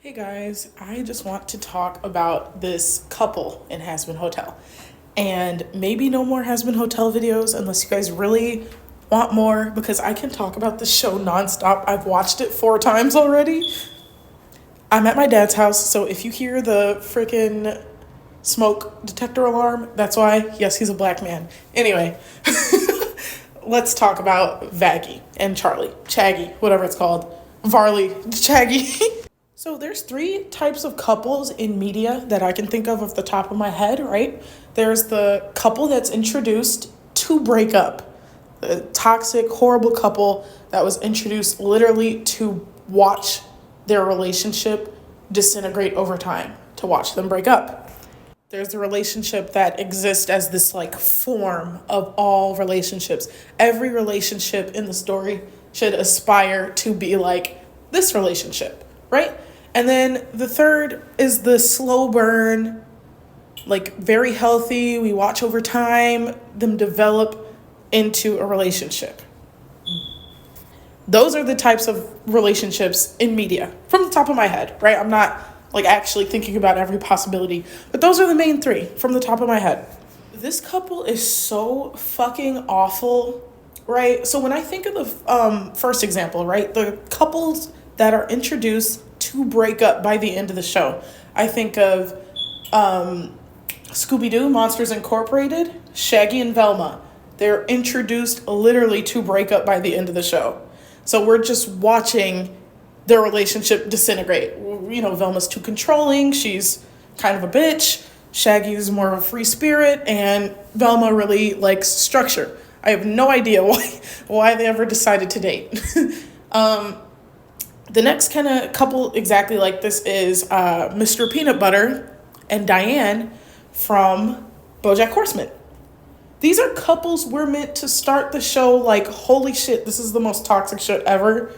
Hey guys, I just want to talk about this couple in Hazbin Hotel. And maybe no more Hazbin Hotel videos unless you guys really want more, because I can talk about this show nonstop. I've watched it 4 times already. I'm at my dad's house, so if you hear the freaking smoke detector alarm, that's why. Yes, he's a black man. Anyway, let's talk about Vaggie and Charlie. Chaggy, whatever it's called. Varley, Chaggy. So there's 3 types of couples in media that I can think of off the top of my head, right? There's the couple that's introduced to break up. The toxic, horrible couple that was introduced literally to watch their relationship disintegrate over time, to watch them break up. There's the relationship that exists as this like form of all relationships. Every relationship in the story should aspire to be like this relationship, right? And then the third is the slow burn, like very healthy. We watch over time them develop into a relationship. Those are the types of relationships in media from the top of my head, right? I'm not like actually thinking about every possibility, but those are the main 3 from the top of my head. This couple is so fucking awful, right? So when I think of the first example, right, the couples that are introduced to break up by the end of the show, I think of Scooby-Doo, Monsters Incorporated, Shaggy and Velma. They're introduced literally to break up by the end of the show. So we're just watching their relationship disintegrate. You know, Velma's too controlling. She's kind of a bitch. Shaggy is more of a free spirit, and Velma really likes structure. I have no idea why they ever decided to date. The next kind of couple exactly like this is Mr. Peanut Butter and Diane from BoJack Horseman. These are couples we're meant to start the show like, holy shit, this is the most toxic shit ever.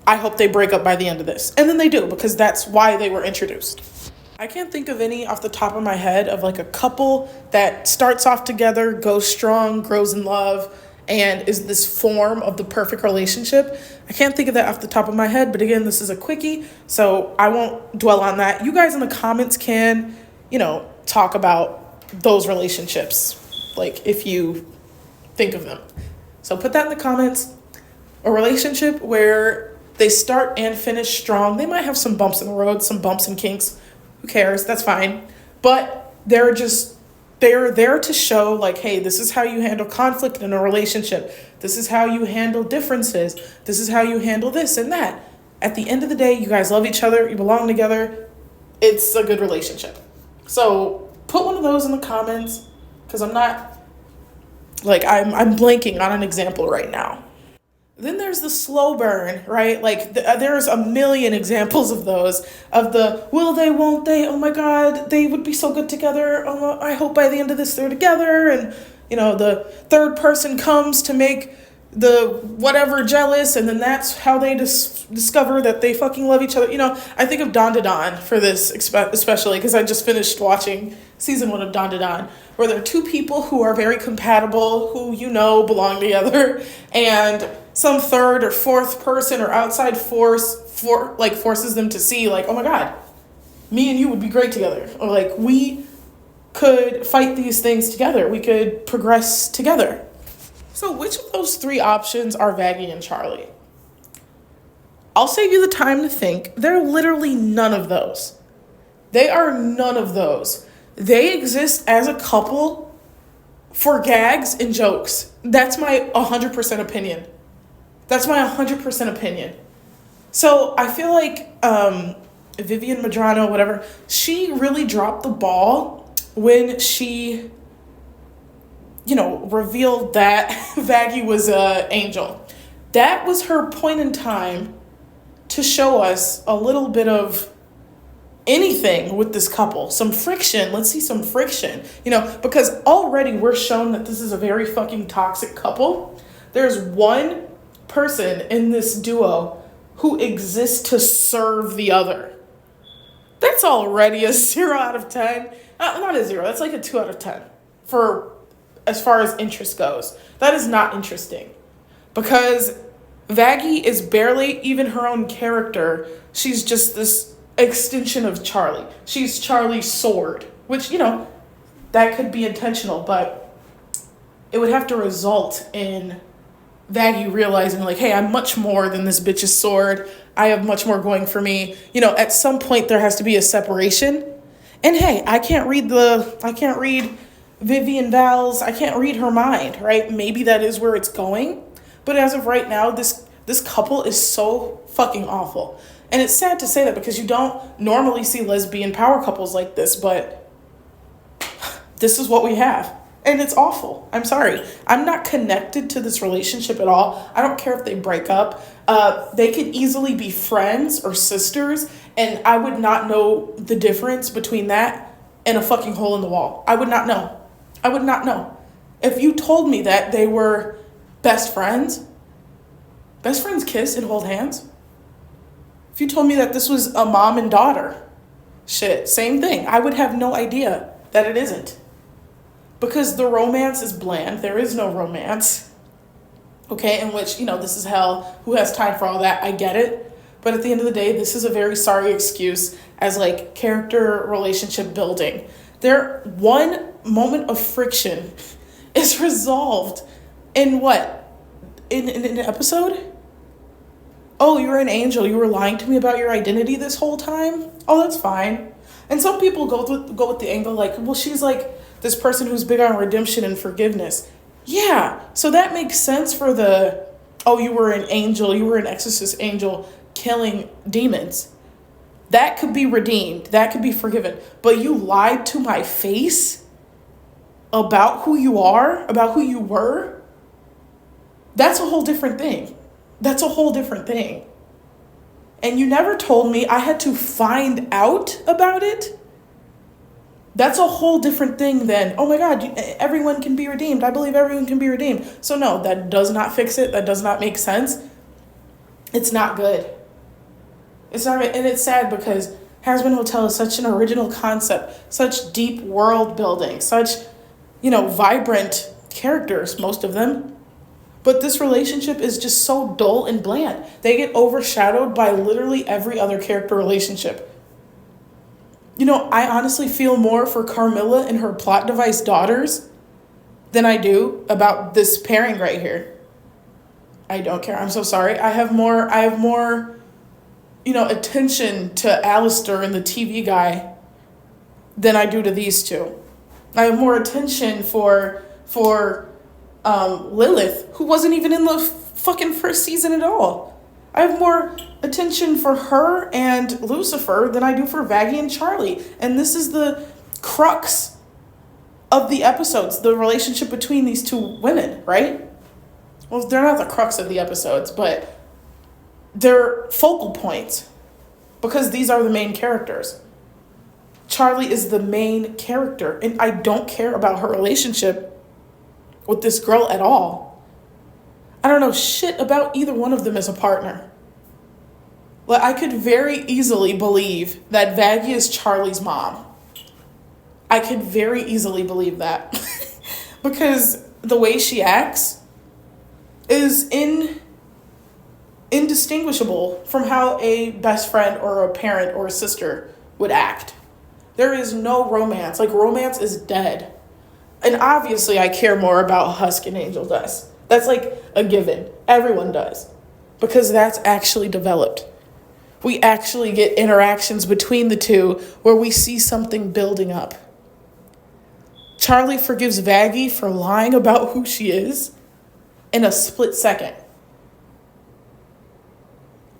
I hope they break up by the end of this. And then they do, because that's why they were introduced. I can't think of any off the top of my head of like a couple that starts off together, goes strong, grows in love, and is this form of the perfect relationship. I can't think of that off the top of my head, but again, this is a quickie, so I won't dwell on that. You guys in the comments can, talk about those relationships, like if you think of them. So put that in the comments. A relationship where they start and finish strong. They might have some bumps in the road, some bumps and kinks. Who cares? That's fine. But they're there to show like, hey, this is how you handle conflict in a relationship. This is how you handle differences. This is how you handle this and that. At the end of the day, you guys love each other. You belong together. It's a good relationship. So put one of those in the comments, because I'm not, like, I'm blanking on an example right now. Then there's the slow burn, right? Like there's a million examples of those, of the will they, won't they, oh my God, they would be so good together. Oh, I hope by the end of this they're together. And, the third person comes to make the whatever jealous. And then that's how they discover that they fucking love each other. I think of Don to Don for this, especially because I just finished watching season 1 of Don to Don, where there are 2 people who are very compatible, who belong together, and some third or fourth person or outside force forces them to see like, oh my God, me and you would be great together. Or like, we could fight these things together. We could progress together. So which of those 3 options are Vaggie and Charlie? I'll save you the time to think. They're literally none of those. They are none of those. They exist as a couple for gags and jokes. That's my 100% opinion. That's my 100% opinion. So I feel like Vivian Madrano, whatever, she really dropped the ball when she, revealed that Vaggie was an angel. That was her point in time to show us a little bit of anything with this couple. Some friction. Let's see some friction. Because already we're shown that this is a very fucking toxic couple. There's one person in this duo who exists to serve the other. That's already a 0 out of 10. Not a 0. That's like a 2 out of 10 for as far as interest goes. That is not interesting, because Vaggie is barely even her own character. She's just this extension of Charlie. She's Charlie's sword, which, that could be intentional, but it would have to result in Vaggie realizing, like, hey, I'm much more than this bitch's sword. I have much more going for me. At some point there has to be a separation. And hey, I can't read Vivian Val's, I can't read her mind, right? Maybe that is where it's going. But as of right now, this couple is so fucking awful. And it's sad to say that because you don't normally see lesbian power couples like this, but this is what we have. And it's awful. I'm sorry. I'm not connected to this relationship at all. I don't care if they break up. They could easily be friends or sisters, and I would not know the difference between that and a fucking hole in the wall. I would not know. I would not know. If you told me that they were best friends kiss and hold hands. If you told me that this was a mom and daughter, shit, same thing. I would have no idea that it isn't. Because the romance is bland. There is no romance. Okay, in which, this is hell. Who has time for all that? I get it. But at the end of the day, this is a very sorry excuse as, like, character relationship building. One moment of friction is resolved in what? In an episode? Oh, you're an angel. You were lying to me about your identity this whole time? Oh, that's fine. And some people go with the angle like, well, she's like this person who's big on redemption and forgiveness. Yeah, so that makes sense for you were an angel, you were an exorcist angel killing demons. That could be redeemed, that could be forgiven. But you lied to my face about who you are, about who you were? That's a whole different thing. That's a whole different thing. And you never told me I had to find out about it. That's a whole different thing than, oh my God, everyone can be redeemed. I believe everyone can be redeemed. So no, that does not fix it. That does not make sense. It's not good. It's not good. And it's sad because Hazbin Hotel is such an original concept, such deep world building, such, vibrant characters, most of them. But this relationship is just so dull and bland. They get overshadowed by literally every other character relationship. I honestly feel more for Carmilla and her plot device daughters than I do about this pairing right here. I don't care. I'm so sorry. I have more, attention to Alistair and the TV guy than I do to these two. I have more attention for Lilith, who wasn't even in the fucking first season at all. I have more attention for her and Lucifer than I do for Vaggie and Charlie. And this is the crux of the episodes, the relationship between these two women, right? Well, they're not the crux of the episodes, but they're focal points because these are the main characters. Charlie is the main character, and I don't care about her relationship with this girl at all. I don't know shit about either one of them as a partner. Like, I could very easily believe that Vaggie is Charlie's mom. I could very easily believe that. Because the way she acts is indistinguishable from how a best friend or a parent or a sister would act. There is no romance. Like, romance is dead. And obviously I care more about Husk and Angel does. That's like a given. Everyone does. Because that's actually developed. We actually get interactions between the two where we see something building up. Charlie forgives Vaggie for lying about who she is in a split second.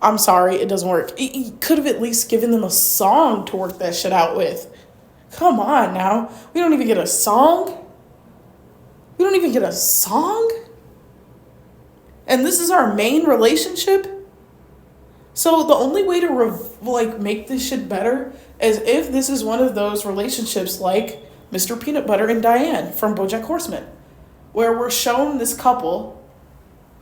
I'm sorry, it doesn't work. He could have at least given them a song to work that shit out with. Come on now. We don't even get a song? We don't even get a song? And this is our main relationship? So the only way to make this shit better is if this is one of those relationships like Mr. Peanut Butter and Diane from BoJack Horseman, where we're shown this couple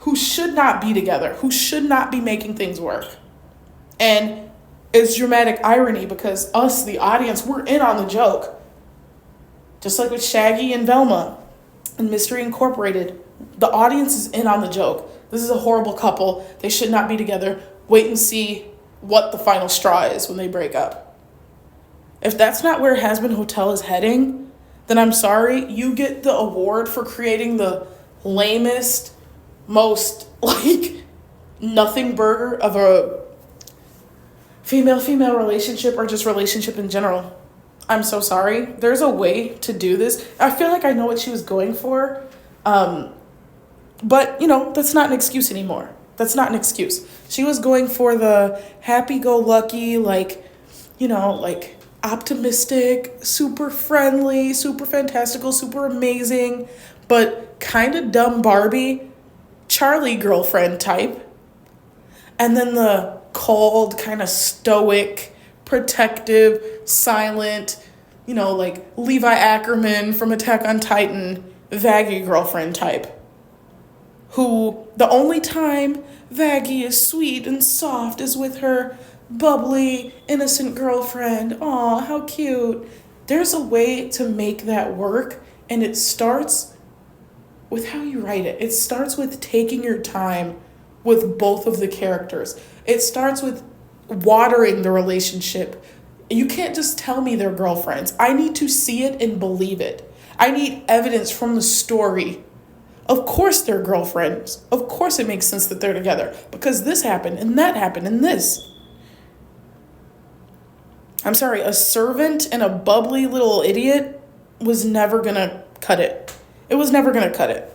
who should not be together, who should not be making things work. And it's dramatic irony because us, the audience, we're in on the joke. Just like with Shaggy and Velma and Mystery Incorporated, the audience is in on the joke. This is a horrible couple. They should not be together. Wait and see what the final straw is when they break up. If that's not where Hazbin Hotel is heading, then I'm sorry, you get the award for creating the lamest, most like nothing burger of a female-female relationship or just relationship in general. I'm so sorry. There's a way to do this. I feel like I know what she was going for. But, that's not an excuse anymore. That's not an excuse. She was going for the happy-go-lucky, like optimistic, super friendly, super fantastical, super amazing, but kind of dumb Barbie, Charlie girlfriend type. And then the cold, kind of stoic, protective, silent, like Levi Ackerman from Attack on Titan, Vaggie girlfriend type. Who the only time Vaggie is sweet and soft is with her bubbly, innocent girlfriend. Aw, how cute. There's a way to make that work, and it starts with how you write it. It starts with taking your time with both of the characters. It starts with watering the relationship. You can't just tell me they're girlfriends. I need to see it and believe it. I need evidence from the story. Of course they're girlfriends. Of course it makes sense that they're together. Because this happened, and that happened, and this. I'm sorry, a servant and a bubbly little idiot was never gonna cut it. It was never gonna cut it.